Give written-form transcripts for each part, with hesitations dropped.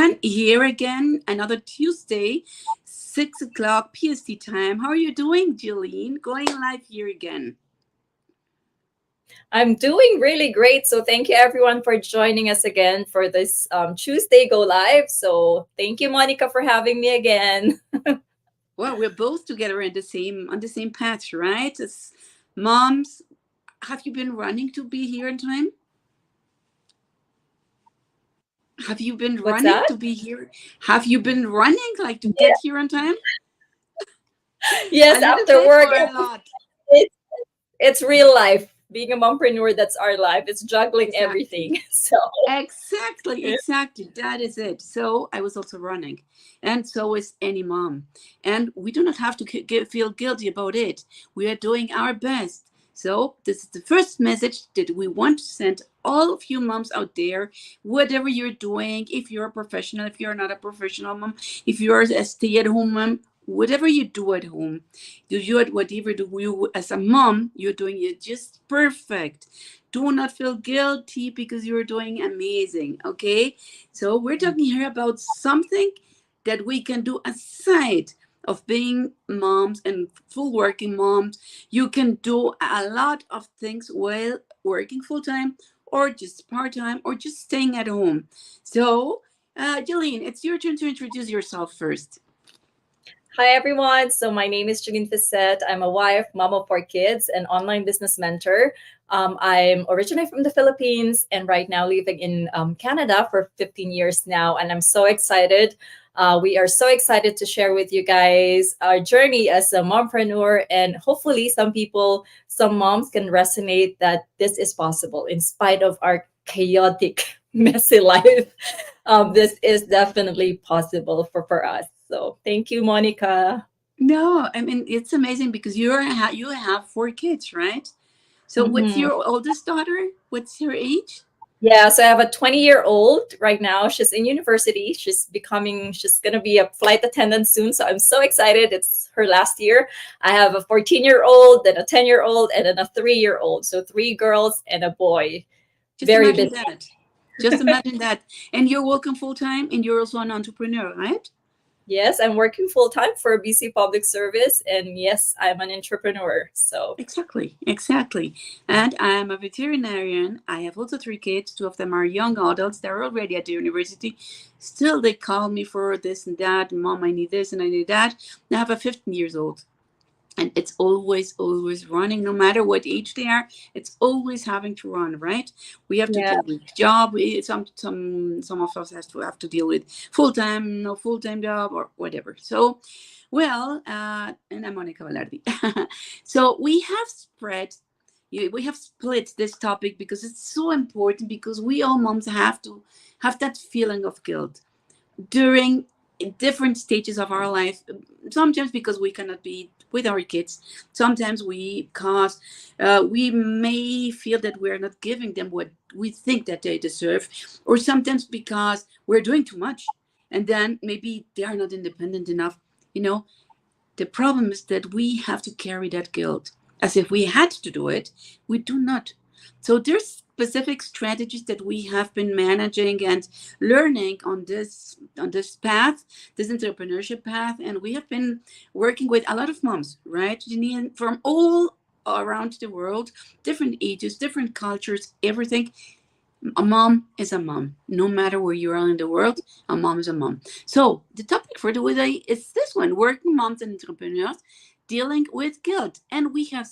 everyone. Here again, another Tuesday, 6 o'clock PST time. How are you doing, Jillian? Going live here again. I'm doing really great. So thank you everyone for joining us again for this Tuesday Go Live. So thank you, Monica, for having me again. Well, we're both together in the same on the same path, right? As moms, have you been running to be here in time? Have you been What's running that? to be here? Have you been running like to Yeah. get here on time? A Yes, little after bit work, or a lot? it's, it's real life. Being a mompreneur, that's our life. It's juggling Exactly. everything. So Exactly, exactly. That is it. So I was also running, and so is any mom. And we do not have to feel guilty about it. We are doing our best. So this is the first message that we want to send all of you moms out there, whatever you're doing, if you're a professional, if you're not a professional mom, if you're a stay-at-home mom, whatever you do at home, do you whatever do you as a mom, you're doing it just perfect. Do not feel guilty because you're doing amazing. Okay, so we're talking here about something that we can do aside of being moms and full working moms. You can do a lot of things while working full time or just part time or just staying at home. So Jillian, it's your turn to introduce yourself first. hi, everyone. So, my name is Janine Fisset. I'm a wife, mom of four kids, and online business mentor. I'm originally from the Philippines and right now living in Canada for 15 years now. And I'm so excited. We are so excited to share with you guys our journey as a mompreneur. And hopefully, some moms can resonate that this is possible in spite of our chaotic, messy life. This is definitely possible for us. So thank you, Monica. No, I mean it's amazing because you have four kids, right? So what's Mhm. your oldest daughter? What's her age? Yeah, so I have a 20-year-old right now. She's in university. She's going to be a flight attendant soon. So I'm so excited. It's her last year. I have a 14-year-old, then a 10-year-old, and then a 3-year-old. So three girls and a boy. Just Very imagine busy. that. Just imagine that. And you're working full time and you're also an entrepreneur, right? Yes, I'm working full time for a BC Public Service. And yes, I'm an entrepreneur. So Exactly, exactly. And I am a veterinarian. I have also three kids. Two of them are young adults. They're already at the university. Still, they call me for this and that. Mom, I need this and I need that. I have a 15 years old. And it's always running, no matter what age they are. It's always having to run, right? We have to yeah. deal with job. Some of us has to have to deal with full-time, no full-time job or whatever. So well, and I'm Monica Valardi. So we have split this topic because it's so important, because we all moms have to have that feeling of guilt during different stages of our life. Sometimes because we cannot be with our kids, sometimes we may feel that we're not giving them what we think that they deserve, or sometimes because we're doing too much, and then maybe they are not independent enough. you know the problem is that we have to carry that guilt as if we had to do it. We do not. So there's specific strategies that we have been managing and learning on this path, this entrepreneurship path, and we have been working with a lot of moms, right, Janine, from all around the world, different ages, different cultures, everything. A mom is a mom, no matter where you are in the world. A mom is a mom. So the topic for the day is this one: working moms and entrepreneurs dealing with guilt. And we have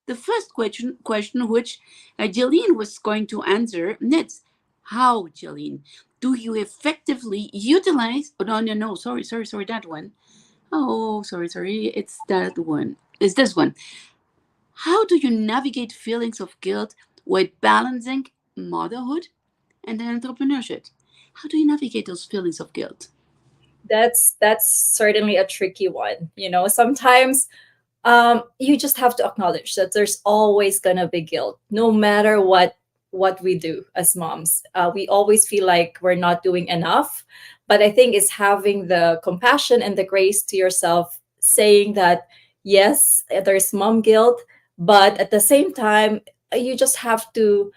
the first question which Jillian was going to answer. And it's, how, Jillian, do you effectively utilize? Oh, no, no, no, sorry, that one. Oh, sorry, it's that one. It's this one. How do you navigate feelings of guilt while balancing motherhood and then entrepreneurship? How do you navigate those feelings of guilt? That's certainly a tricky one. Sometimes you just have to acknowledge that there's always gonna be guilt, no matter what we do as moms. We always feel like we're not doing enough, but I think it's having the compassion and the grace to yourself, saying that yes, there's mom guilt, but at the same time, you just have to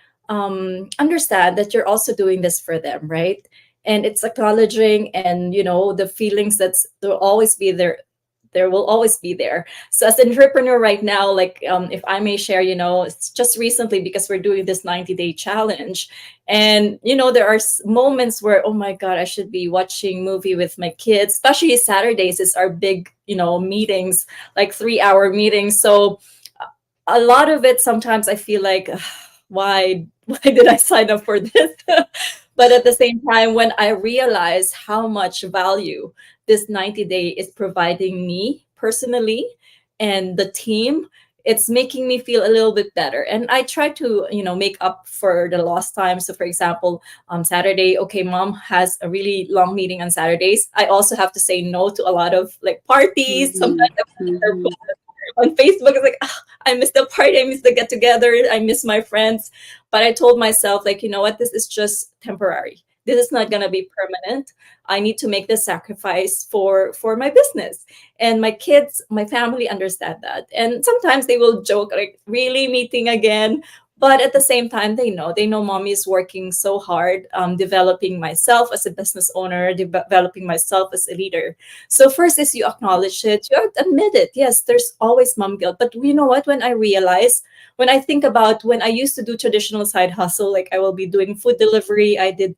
understand that you're also doing this for them, right? and it's acknowledging, and the feelings that's will always be there. There will always be there. So as an entrepreneur right now, like, if I may share, it's just recently because we're doing this 90-day challenge, and there are moments where, oh my god, I should be watching movie with my kids. Especially Saturdays is our big meetings, like 3-hour meetings. So a lot of it, sometimes I feel like, "Ugh, why did I sign up for this?" But at the same time, when I realize how much value this 90-day is providing me personally and the team, it's making me feel a little bit better. And I try to, make up for the lost time. So for example, Saturday, okay, mom has a really long meeting on Saturdays. I also have to say no to a lot of like parties. Mhm. Sometimes I Mhm. on Facebook. It's like, "Ah, I miss the party, I miss the get together, I miss my friends." But I told myself, like, you know what, this is just temporary. This is not gonna be permanent. I need to make this sacrifice for my business. And my kids, my family understand that. And sometimes they will joke, like, really meeting again. But at the same time, they know mommy is working so hard, developing myself as a business owner, developing myself as a leader. So first is you acknowledge it, you admit it. Yes, there's always mom guilt. But you know what? When I think about when I used to do traditional side hustle, like I will be doing food delivery, I did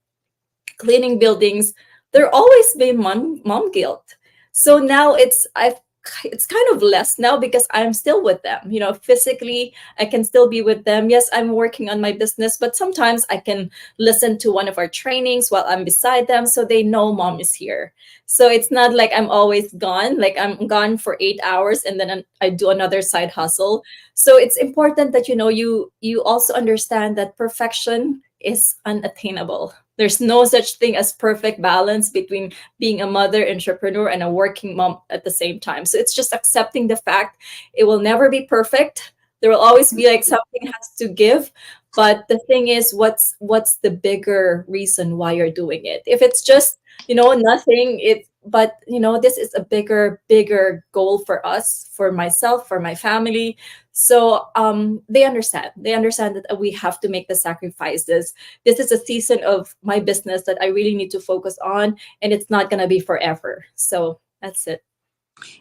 cleaning buildings, there always been mom guilt. So now it's kind of less now because I'm still with them. Physically, I can still be with them. Yes, I'm working on my business, but sometimes I can listen to one of our trainings while I'm beside them so they know mom is here. So it's not like I'm always gone, like I'm gone for 8 hours and then I do another side hustle. So it's important that you also understand that perfection is unattainable. There's no such thing as perfect balance between being a mother entrepreneur and a working mom at the same time. So it's just accepting the fact it will never be perfect. There will always be like something has to give. But the thing is, what's the bigger reason why you're doing it? If it's just, nothing, but this is a bigger goal for us, for myself, for my family. So they understand that we have to make the sacrifices. This is a season of my business that I really need to focus on, and it's not going to be forever. So that's it.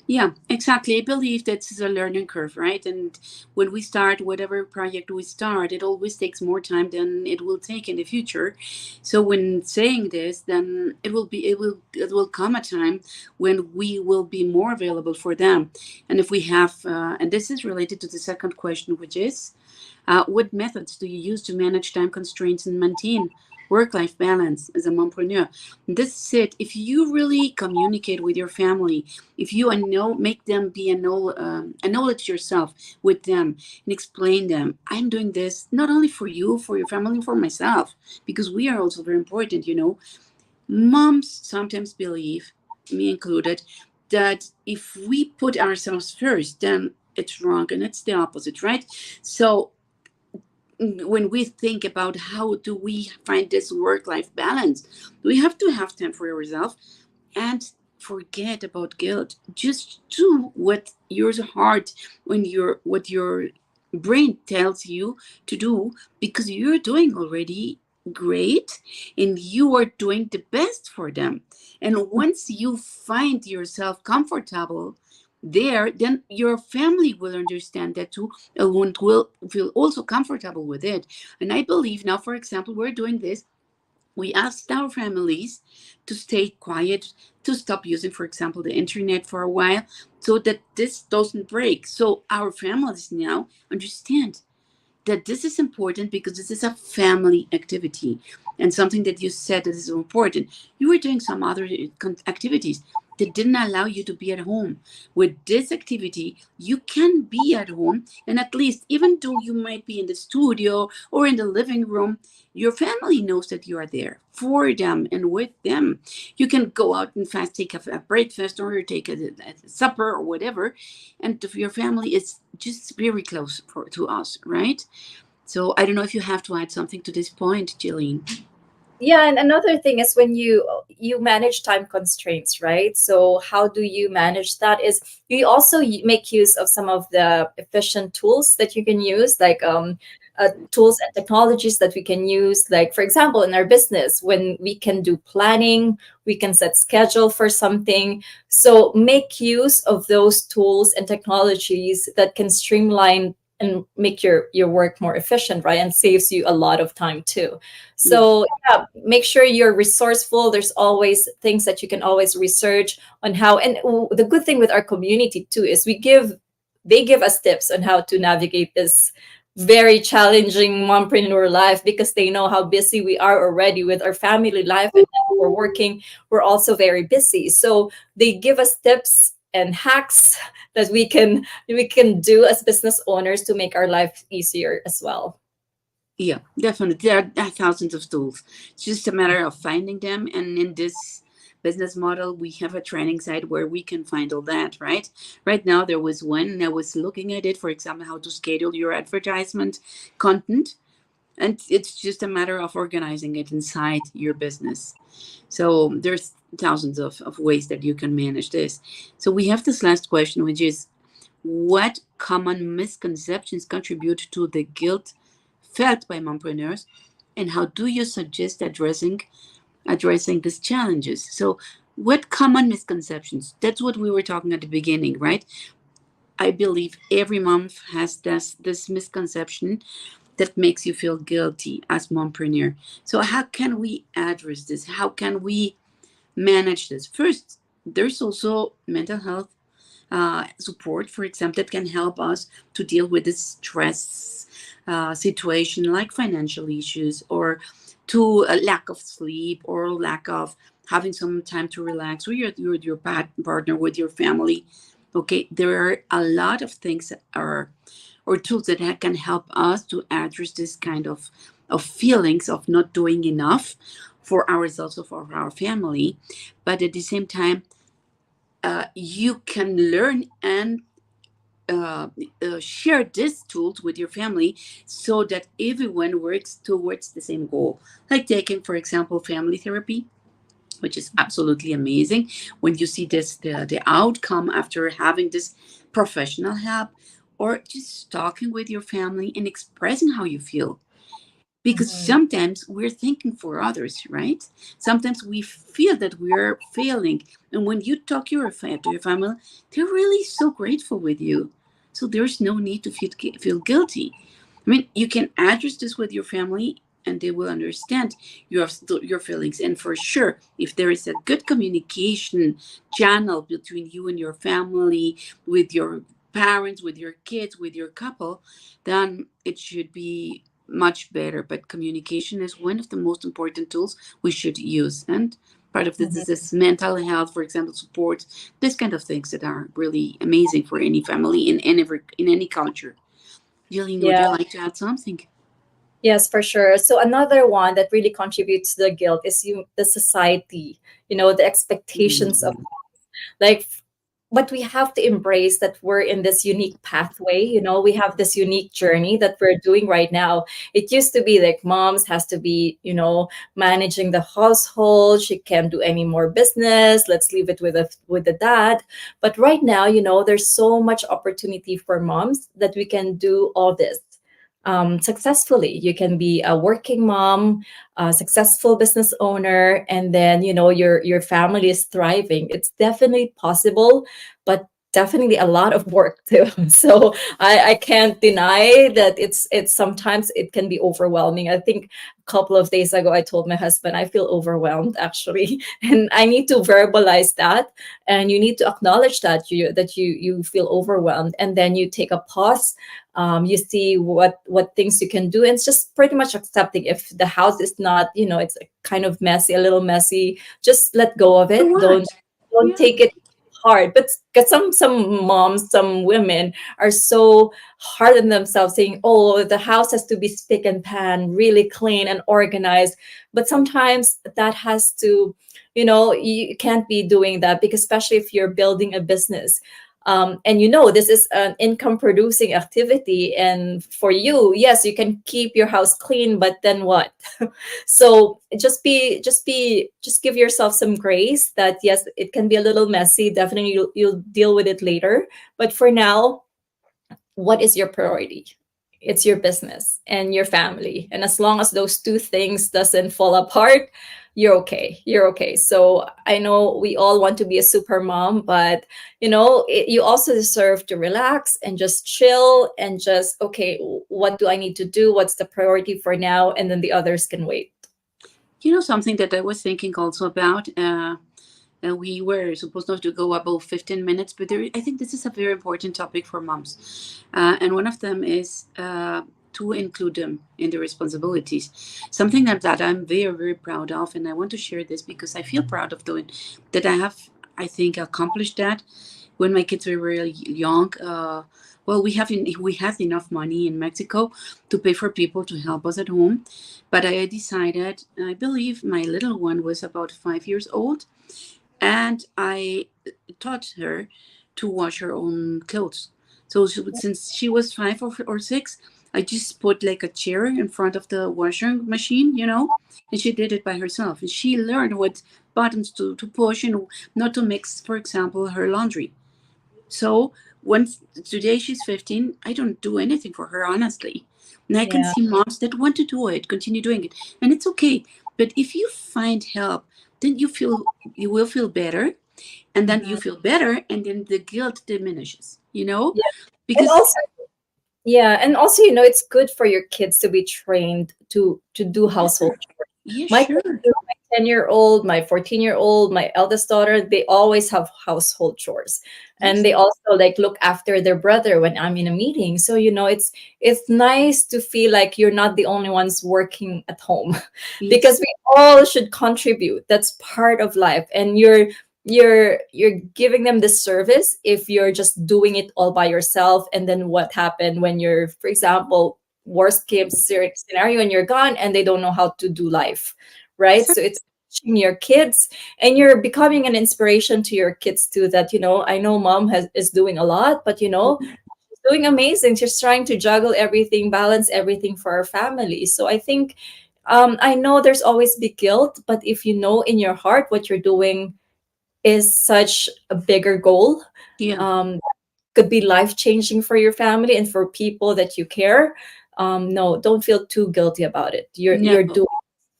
Yeah, exactly. I believe that's a learning curve, right? And when we start whatever project we start, it always takes more time than it will take in the future. So when saying this, then it will come a time when we will be more available for them. And if we have, and this is related to the second question, which is, what methods do you use to manage time constraints and maintain work-life balance as a mompreneur? This is it. If you really communicate with your family, if you make them be acknowledge yourself with them and explain them, I'm doing this not only for you, for your family, for myself, because we are also very important. Moms sometimes believe, me included, that if we put ourselves first, then it's wrong and it's the opposite, right? So when we think about how do we find this work-life balance, we have to have time for yourself and forget about guilt. Just do what your heart, what your brain tells you to do, because you're doing already great and you are doing the best for them. And once you find yourself comfortable there, then your family will understand that too and will feel also comfortable with it. And I believe now, for example, we're doing this. We asked our families to stay quiet, to stop using, for example, the internet for a while, so that this doesn't break. So our families now understand that this is important because this is a family activity and something that you said that is important. You were doing some other activities that didn't allow you to be at home. With this activity, you can be at home, and at least, even though you might be in the studio or in the living room, your family knows that you are there for them and with them. You can go out and fast take a breakfast or take a supper or whatever, and your family is just very close to us, right? So I don't know if you have to add something to this point, Jillian. Yeah, and another thing is when you manage time constraints, right? So how do you manage that? Is you also make use of some of the efficient tools that you can use, like tools and technologies that we can use. Like, for example, in our business, when we can do planning, we can set schedule for something. So make use of those tools and technologies that can streamline and make your work more efficient, right? And saves you a lot of time too. Yeah. So yeah, make sure you're resourceful. There's always things that you can always research on how. And the good thing with our community too is they give us tips on how to navigate this very challenging mompreneur life, because they know how busy we are already with our family life, and then we're working, we're also very busy. So they give us tips and hacks that we can do as business owners to make our life easier as well. Yeah, definitely. There are thousands of tools. It's just a matter of finding them. And in this business model, we have a training site where we can find all that, right? Right now, there was one, and I was looking at it, for example, how to schedule your advertisement content. And it's just a matter of organizing it inside your business. So there's thousands of ways that you can manage this. So we have this last question, which is, what common misconceptions contribute to the guilt felt by mompreneurs, and how do you suggest addressing these challenges? So, what common misconceptions? That's what we were talking at the beginning, right? I believe every mom has this misconception that makes you feel guilty as mompreneur. So, how can we address this? How can we manage this? First, there's also mental health support, for example, that can help us to deal with this stress situation, like financial issues, or to a lack of sleep, or lack of having some time to relax with your partner, with your family. Okay, there are a lot of things that are or tools that can help us to address this kind of feelings of not doing enough for ourselves or for our family. But at the same time, you can learn and uh, share these tools with your family so that everyone works towards the same goal. Like taking, for example, family therapy, which is absolutely amazing when you see the outcome after having this professional help, or just talking with your family and expressing how you feel, because Mhm. sometimes we're thinking for others, right? Sometimes we feel that we're failing, and when you talk to your family, they're really so grateful with you. So there's no need to feel guilty. I mean, you can address this with your family, and they will understand your feelings. And for sure, if there is a good communication channel between you and your family, with your parents, with your kids, with your couple, then it should be much better. But communication is one of the most important tools we should use. And part of this is Mhm. this mental health, for example, support, this kind of things that are really amazing for any family in any culture. Jillian, would Yeah. you like to add something? Yes, for sure. So another one that really contributes to the guilt is the society, the expectations of, Mhm. like, but we have to embrace that we're in this unique pathway. We have this unique journey that we're doing right now. It used to be like moms has to be, managing the household. She can't do any more business. Let's leave it with the dad. But right now, there's so much opportunity for moms that we can do all this successfully. You can be a working mom, a successful business owner, and then your family is thriving. It's definitely possible, but definitely a lot of work too. So I can't deny that it's sometimes it can be overwhelming. I think a couple of days ago I told my husband I feel overwhelmed actually, and I need to verbalize that, and you need to acknowledge that you feel overwhelmed, and then you take a pause. You see what things you can do, and it's just pretty much accepting if the house is not, it's kind of messy, a little messy, just let go of So it. don't what? don't Yeah. take it hard. But 'cause some moms, some women are so hard on themselves, saying, oh, the house has to be spick and pan, really clean and organized. But sometimes that has to, you can't be doing that, because especially if you're building a business, and this is an income producing activity, and for you, yes, you can keep your house clean, but then what? So just give yourself some grace that yes, it can be a little messy. Definitely you'll deal with it later, but for now, what is your priority? it's your business and your family. And as long as those two things doesn't fall apart, you're okay. You're okay. So I know we all want to be a super mom, but you also deserve to relax and just chill and just, okay, what do I need to do? What's the priority for now? And then the others can wait. Something that I was thinking also about. We were supposed not to go above 15 minutes, but I think this is a very important topic for moms. And one of them is to include them in the responsibilities. Something that I'm very, very proud of. And I want to share this because I feel proud of doing that. I think, accomplished that when my kids were really young. Well, we had enough money in Mexico to pay for people to help us at home, but I decided. I believe my little one was about 5 years old, and I taught her to wash her own clothes. So since she was 5 or 6, I just put like a chair in front of the washing machine, and she did it by herself. And she learned what buttons to push and not to mix, for example, her laundry. So once today she's 15, I don't do anything for her, honestly. And I can Yeah. see moms that want to do it, continue doing it, and it's okay. But if you find help, then you will feel better, and then you Mhm. feel better, and then the guilt diminishes. Yeah. And Because also, yeah, and also, it's good for your kids to be trained to do household yeah, chores. yeah, My kids sure, do, my 10-year-old, my 14-year-old, my eldest daughter, they always have household chores. And yes, they also like look after their brother when I'm in a meeting. So, it's nice to feel like you're not the only ones working at home because yes, we all should contribute. That's part of life. And you're giving them this service if you're just doing it all by yourself. And then what happened when you're, for example, worst case scenario, and you're gone and they don't know how to do life, right? So exactly. it's teaching your kids, and you're becoming an inspiration to your kids too, that I know mom is doing a lot, but she's doing amazing. She's trying to juggle everything, balance everything for our family. So I think, I know there's always be guilt, but if you know in your heart what you're doing is such a bigger goal, Yeah, um, could be life changing for your family and for people that you care. No, don't feel too guilty about it. You're no. doing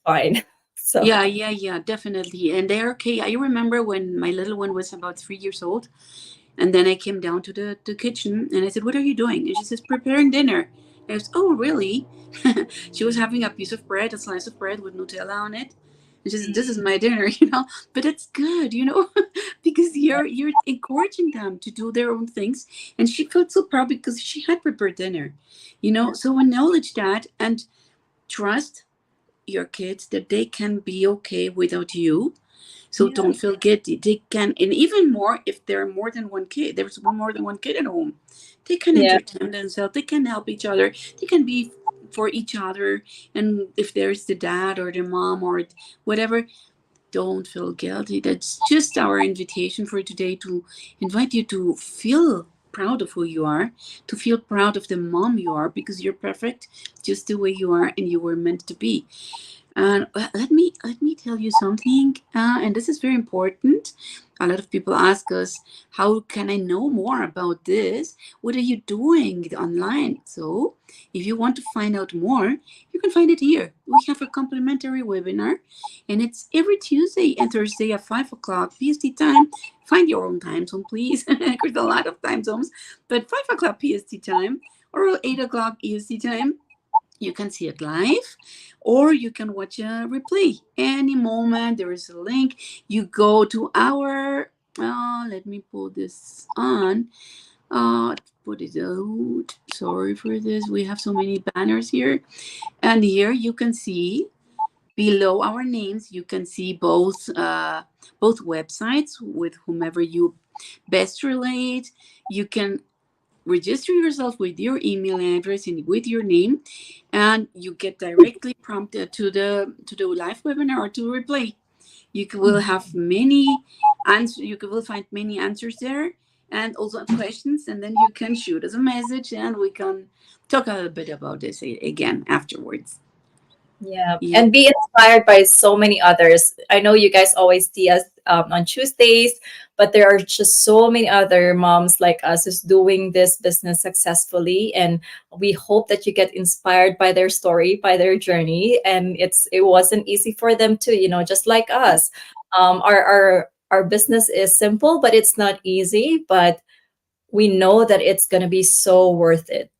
fine. So Yeah, yeah, yeah, definitely. And they're okay. I remember when my little one was about 3 years old. And then I came down to the kitchen and I said, "What are you doing?" And she says, "Preparing dinner." I was, "Oh, really?" She was having a piece of bread, a slice of bread with Nutella on it. And she says, "This is my dinner," But it's good, because you're encouraging them to do their own things. And she felt so proud because she had prepared dinner. So acknowledge that and trust your kids that they can be okay without you, so yeah, don't feel guilty. They can, and even more if there are more than one kid. There's more than one kid at home. They can yeah, entertain themselves. They can help each other. They can be for each other. And if there's the dad or the mom or whatever, don't feel guilty. That's just our invitation for today to invite you to feel proud of who you are, to feel proud of the mom you are, because you're perfect just the way you are and you were meant to be. And let me tell you something, and this is very important. A lot of people ask us, "How can I know more about this? What are you doing online?" So, if you want to find out more, you can find it here. We have a complimentary webinar, and it's every Tuesday and Thursday at 5 o'clock PST time. Find your own time zone, please. There's a lot of time zones, but 5 o'clock PST time or 8 o'clock EST time, you can see it live, or you can watch a replay any moment. There is a link. You go to our, let me put this on, put it out. Sorry for this, we have so many banners here. And here you can see below our names, you can see both websites with whomever you best relate. You can register yourself with your email address and with your name, and you get directly prompted to the live webinar or to replay. Will have many answers. Will find many answers there, and also questions, and then you can shoot us a message and we can talk a little bit about this again afterwards. yeah. Yeah, And be inspired by so many others. I know you guys always on Tuesdays. But there are just so many other moms like us who's doing this business successfully, and we hope that you get inspired by their story, by their journey. And it wasn't easy for them too, just like us. Our business is simple, but it's not easy. But we know that it's going to be so worth it.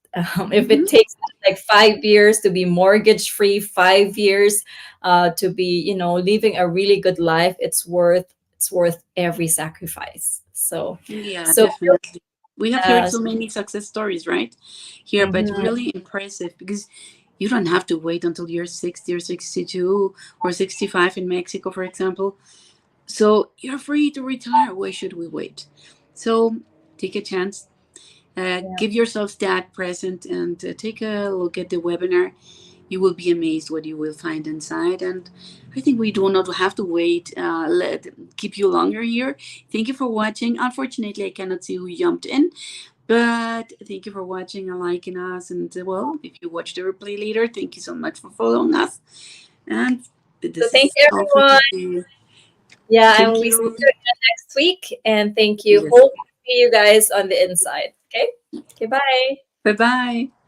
If it Mhm. takes like 5 years to be mortgage free, 5 years to be, living a really good life, it's worth every sacrifice. So, Yeah, so definitely. We have heard uh, so many success stories, right? Here, but mhm. really impressive because you don't have to wait until you're 60 or 62 or 65 in Mexico, for example. So you're free to retire. Why should we wait? So take a chance. Yeah. Give yourselves that present and take a look at the webinar. You will be amazed what you will find inside. And I think we do not have to wait. Let keep you longer here. Thank you for watching. Unfortunately, I cannot see who jumped in, but thank you for watching and liking us. And well, if you watch the replay later, thank you so much for following us. And So this thank is you, all for everyone. today. Yeah, and Thank we see you. you again next week. And thank you. Yes. Hope to see you guys on the inside. Okay. Okay. Bye. Bye bye.